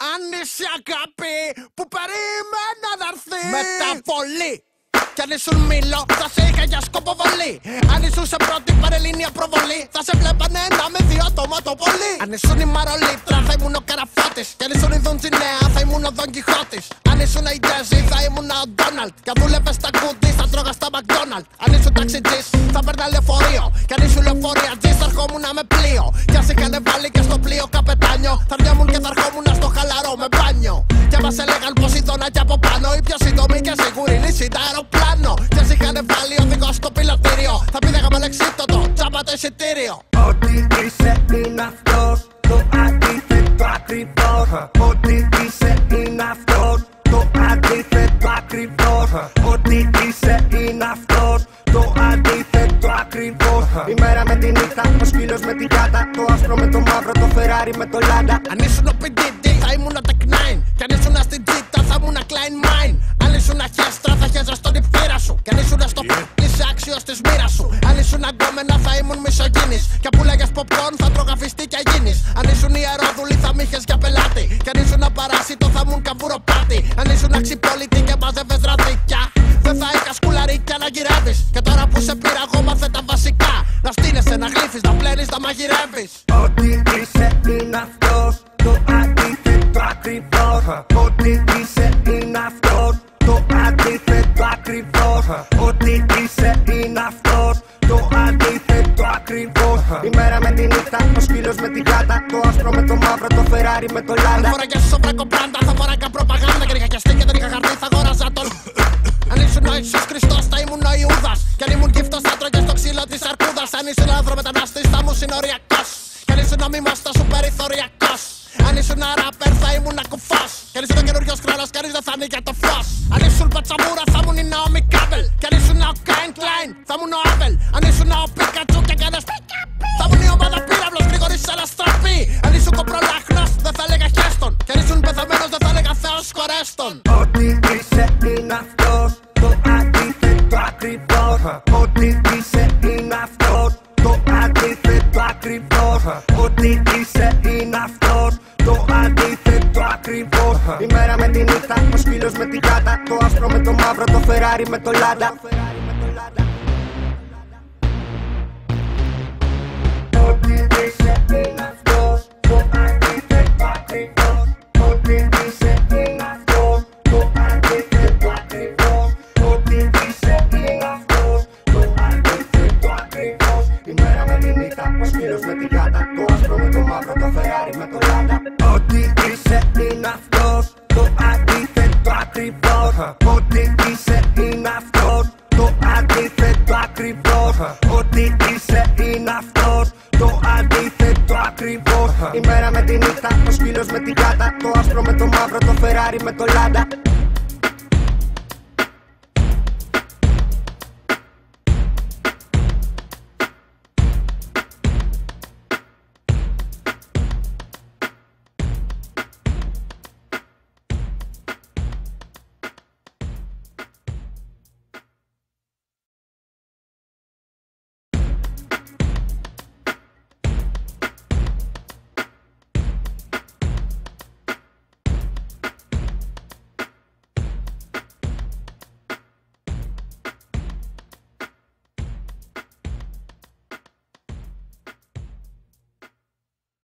Αν είσαι αγάπη που περίμενα να έρθει μεταβολή. Κι αν ήσουν μήλο θα σε είχα για σκοποβολή. Αν ήσουν σε πρώτη παρελίνια προβολή θα σε βλέπανε να με δύο άτομα το πολύ. Αν ήσουν η Μαρολίτρα θα ήμουν ο Καραφώτης. Κι αν ήσουν η Δοντζινέα θα ήμουν ο Δον Κιχώτης. Αν ήσουν η Γκέζη θα ήμουν ο Ντόναλτ. Κι αν δούλευες στα Goodies θα τρώγα στα McDonald's. Αν ήσουν ταξιτζής θα παίρνα λεωφορείο. Κι αν ήσουν λεωφοριατζής θα ερχόμουν με πλοίο. Κι αν σε είχανε βάλει και στο πλοίο καπετάνιο θα ρνιόμουν και θα ερχόμουν στο χαλαρό με μπάνιο. Κι αν μας έλεγαν πως ήταν και από πάνω η πιο σύντομη και σίγουρη λύση τα αεροπλάνο. Κι αν σε είχανε βάλει οδηγό στο πιλωτήριο θα πήδαγαμε λεξίτωτο, τσάμπα το εισιτήριο. Ό,τι είσαι είναι αυτός, το αντίθετο ακριβώς. Ό,τι είσαι είναι αυτός, το αντίθετο ακριβώς. Ό,τι είσαι είναι αυτός, το αντίθετο ακριβώς. Η μέρα με τη νύχτα, ο σκύλος με την κάτα, το άσπρο με το μαύρο, το Ferrari με το Lada. Αν ήσουν ο PDD θα ήμουν ο Tech 9. Κι αν ήσουν στην Τζίτα θα ήμουν Klein Mine. Αν ήσουν χέστρα θα χέζα στον υπήρα σου. Κι αν ήσουν στο είσαι άξιος της μοίρας σου. Αν ήσουν αγκόμενα θα ήμουν μισογίνης. Κι αν πουλάγες popcorn θα τρώγα φιστίκια γίνης. Αν ήσουν ιερόδουλη θα μ' είχες για πελάτη. Κι αν ήσουν παράσιτο θα ήμουν καμπουροπάτη. Αν ήσουν αξιπόλητη και μάζευες ραδίκια δεν θα είχα σκουλαρίκια να γυρεύεις. Και τώρα που σε πήρα εγώ μάθε τα βασικά. Να στείνεσαι, να γλύφεις, να πλένεις, να μαγειρεύεις. Ό,τι είσαι είναι αυτός, το αντίθετο ακριβώς. Ό,τι είσαι είναι αυτός, το αντίθετο ακριβώς. Ό,τι είσαι είναι αυτός, το αντίθετο ακριβώς. Η μέρα με τη νύχτα, ο σκύλος με την κάτα, το άσπρο με το μαύρο, το Ferrari με το Lada. Αν φοράγες σοβράκο πράντα θα φοράγα προπαγάνδα. Και είχα και δεν είχα χαρτί θα αγόραζα τον. Αν ήσουν ο Ιησούς Χριστός θα ήμουν ο Ιούδας. Κι αν ήμουν γύφτος θα τρώγες το ξύλο της αρκούδας. Αν ήσουν ανθρωμετανάστης θα ήμουν συνοριακός. Κι αν ήσουν ομιμός θα σου περιθωριακός. Αν ήσουν ράπερ θα ήμουν κουφός. Κι αν ήσουν ο καινούριος κρόνος κανείς δεν θα νίκια το φως. Αν ήσουν πατσαμούρα θα ήμουν η Naomi Campbell. Κι αν ήσουν ο Cain Klein θα ήμουν ο Abel. Αν ήσουν ο Pikachu και κάνες θα ήμουν η ομάδα πύραυλος γρήγορης αλλά στραπή. Αν ήσουν κοπρολάχνος δεν θα έλεγα χέστον. Κι αν ήσουν πεθαμένος δεν θα έλεγα Θεός χωρέστον. Ό,τι είσαι είναι αυτός, το αντίθετο ακριβώς. Ό,τι είσαι είναι αυτός, το αντίθετο ακριβώς. Ό,τι είσαι είναι αυτός, το αντίθετο ακριβώς. Η μέρα με τη νύχτα, ο σκύλος με την κάτα, το άσπρο με το μαύρο, το Ferrari με το Lada. Ό,τι είσαι είναι αυτός, το αντίθετο ακριβώς. Ό,τι είσαι είναι αυτός, το αντίθετο ακριβώς. Ό,τι είσαι είναι αυτός, το αντίθετο ακριβώς. Η μέρα με τη νύχτα, ο σκύλος με την κάτα, το άσπρο με το μαύρο, το Ferrari με το Lada. Ό,τι είσαι είναι αυτός, το αντίθετο ακριβώς. Ό,τι είσαι είναι αυτός, το αντίθετο ακριβώς. Ό,τι είσαι είναι αυτός, το αντίθετο ακριβώς. Η μέρα με τη νύχτα, ο σκύλος με την κάτα, το άσπρο με το μαύρο, το Ferrari με το Lada.